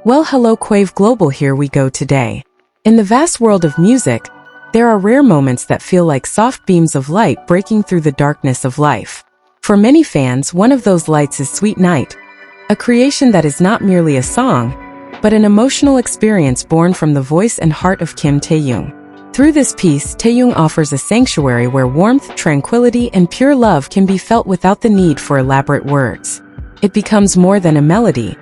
Well, hello KWAVE Global, here we go today. In the vast world of music, there are rare moments that feel like soft beams of light breaking through the darkness of life. For many fans, one of those lights is Sweet Night, a creation that is not merely a song, but an emotional experience born from the voice and heart of Kim Taehyung. Through this piece, Taehyung offers a sanctuary where warmth, tranquility, and pure love can be felt without the need for elaborate words. It becomes more than a melody.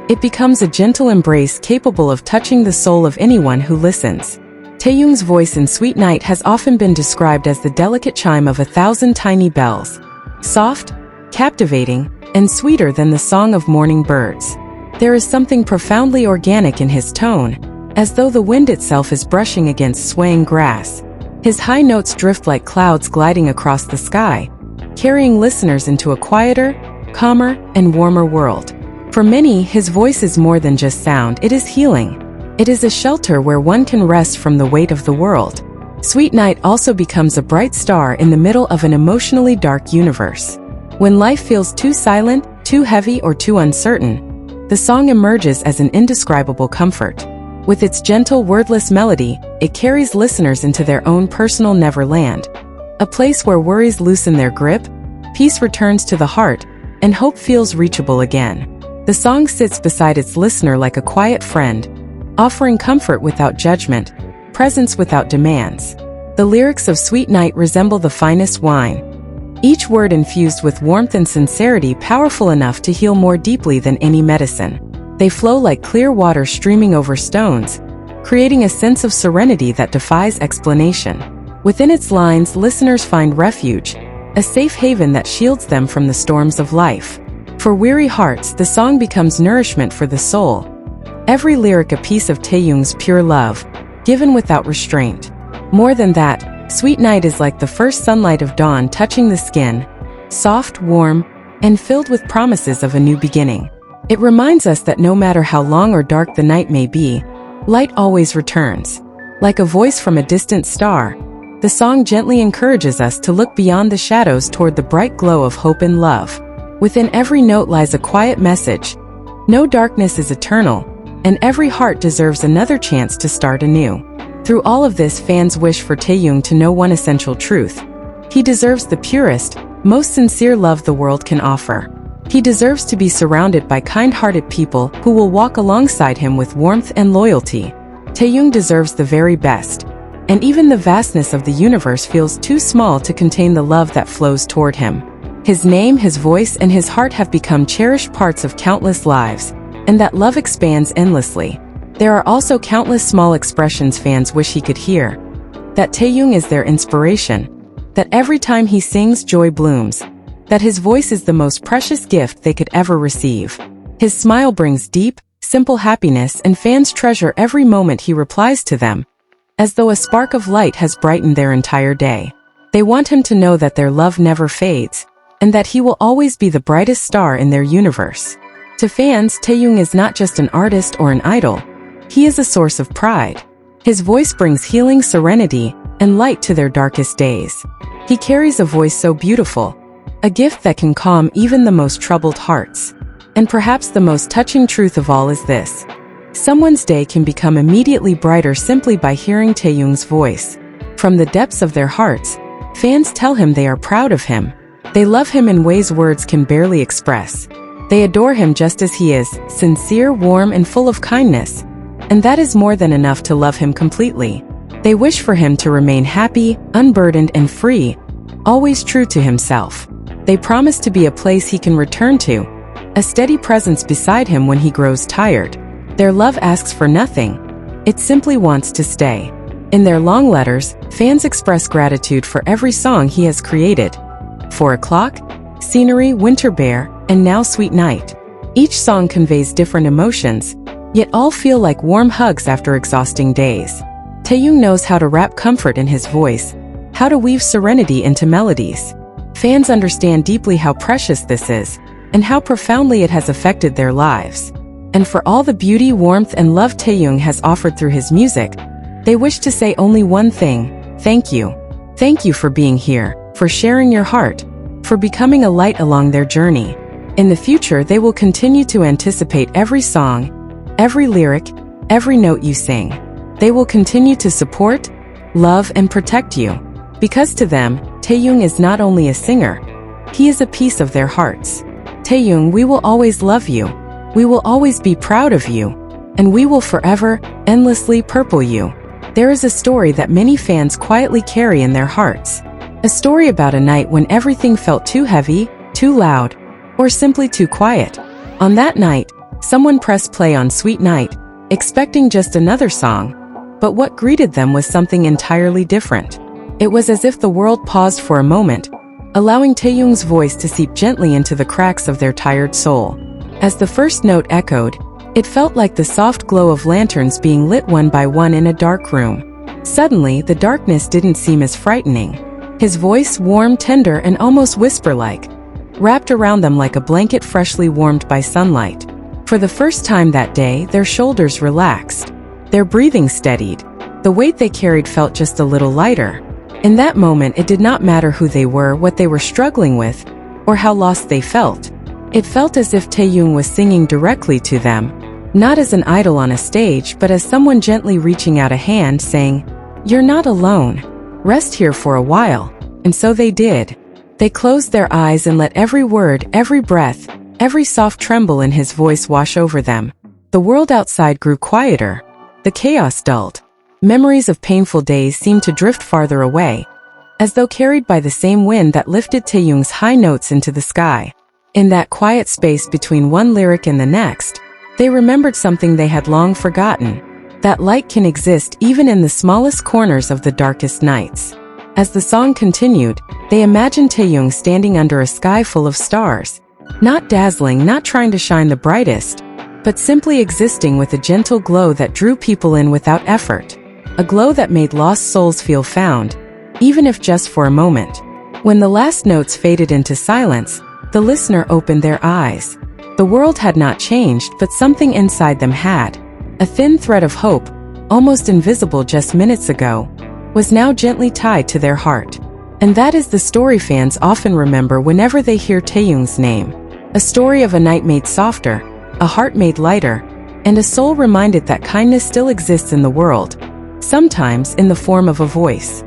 It becomes a gentle embrace capable of touching the soul of anyone who listens. Taehyung's voice in Sweet Night has often been described as the delicate chime of 1,000 tiny bells. Soft, captivating, and sweeter than the song of morning birds. There is something profoundly organic in his tone, as though the wind itself is brushing against swaying grass. His high notes drift like clouds gliding across the sky, carrying listeners into a quieter, calmer, and warmer world. For many, his voice is more than just sound, it is healing. It is a shelter where one can rest from the weight of the world. Sweet Night also becomes a bright star in the middle of an emotionally dark universe. When life feels too silent, too heavy, or too uncertain, the song emerges as an indescribable comfort. With its gentle, wordless melody, it carries listeners into their own personal neverland. A place where worries loosen their grip, peace returns to the heart, and hope feels reachable again. The song sits beside its listener like a quiet friend, offering comfort without judgment, presence without demands. The lyrics of Sweet Night resemble the finest wine, each word infused with warmth and sincerity, powerful enough to heal more deeply than any medicine. They flow like clear water streaming over stones, creating a sense of serenity that defies explanation. Within its lines, listeners find refuge, a safe haven that shields them from the storms of life. For weary hearts, the song becomes nourishment for the soul. Every lyric a piece of Taehyung's pure love, given without restraint. More than that, Sweet Night is like the first sunlight of dawn touching the skin, soft, warm, and filled with promises of a new beginning. It reminds us that no matter how long or dark the night may be, light always returns. Like a voice from a distant star, the song gently encourages us to look beyond the shadows toward the bright glow of hope and love. Within every note lies a quiet message. No darkness is eternal, and every heart deserves another chance to start anew. Through all of this, fans wish for Taehyung to know one essential truth. He deserves the purest, most sincere love the world can offer. He deserves to be surrounded by kind-hearted people who will walk alongside him with warmth and loyalty. Taehyung deserves the very best, and even the vastness of the universe feels too small to contain the love that flows toward him. His name, his voice, and his heart have become cherished parts of countless lives, and that love expands endlessly. There are also countless small expressions fans wish he could hear. That Taehyung is their inspiration. That every time he sings, joy blooms. That his voice is the most precious gift they could ever receive. His smile brings deep, simple happiness, and fans treasure every moment he replies to them, as though a spark of light has brightened their entire day. They want him to know that their love never fades, and that he will always be the brightest star in their universe. To fans, Taehyung is not just an artist or an idol. He is a source of pride. His voice brings healing, serenity, and light to their darkest days. He carries a voice so beautiful, a gift that can calm even the most troubled hearts. And perhaps the most touching truth of all is this: someone's day can become immediately brighter simply by hearing Taehyung's voice. From the depths of their hearts, fans tell him they are proud of him. They love him in ways words can barely express. They adore him just as he is, sincere, warm, and full of kindness. And that is more than enough to love him completely. They wish for him to remain happy, unburdened, and free, always true to himself. They promise to be a place he can return to, a steady presence beside him when he grows tired. Their love asks for nothing. It simply wants to stay. In their long letters, fans express gratitude for every song he has created. 4 O'Clock, Scenery, Winter Bear, and now Sweet Night. Each song conveys different emotions, yet all feel like warm hugs after exhausting days. Taehyung knows how to wrap comfort in his voice, how to weave serenity into melodies. Fans understand deeply how precious this is, and how profoundly it has affected their lives. And for all the beauty, warmth, and love Taehyung has offered through his music, they wish to say only one thing: thank you. Thank you for being here, for sharing your heart, for becoming a light along their journey. In the future, they will continue to anticipate every song, every lyric, every note you sing. They will continue to support, love, and protect you. Because to them, Taehyung is not only a singer, he is a piece of their hearts. Taehyung, we will always love you. We will always be proud of you. And we will forever, endlessly purple you. There is a story that many fans quietly carry in their hearts. A story about a night when everything felt too heavy, too loud, or simply too quiet. On that night, someone pressed play on Sweet Night, expecting just another song. But what greeted them was something entirely different. It was as if the world paused for a moment, allowing Taehyung's voice to seep gently into the cracks of their tired soul. As the first note echoed, it felt like the soft glow of lanterns being lit one by one in a dark room. Suddenly, the darkness didn't seem as frightening. His voice, warm, tender, and almost whisper-like, wrapped around them like a blanket freshly warmed by sunlight. For the first time that day, their shoulders relaxed. Their breathing steadied. The weight they carried felt just a little lighter. In that moment, it did not matter who they were, what they were struggling with, or how lost they felt. It felt as if Taehyung was singing directly to them, not as an idol on a stage, but as someone gently reaching out a hand saying, "You're not alone. Rest here for a while." And so they did. They closed their eyes and let every word, every breath, every soft tremble in his voice wash over them. The world outside grew quieter. The chaos dulled. Memories of painful days seemed to drift farther away, as though carried by the same wind that lifted Taehyung's high notes into the sky. In that quiet space between one lyric and the next, they remembered something they had long forgotten, that light can exist even in the smallest corners of the darkest nights. As the song continued, they imagined Taehyung standing under a sky full of stars, not dazzling, not trying to shine the brightest, but simply existing with a gentle glow that drew people in without effort, a glow that made lost souls feel found, even if just for a moment. When the last notes faded into silence, the listener opened their eyes. The world had not changed, but something inside them had. A thin thread of hope, almost invisible just minutes ago, was now gently tied to their heart. And that is the story fans often remember whenever they hear Taehyung's name. A story of a night made softer, a heart made lighter, and a soul reminded that kindness still exists in the world, sometimes in the form of a voice.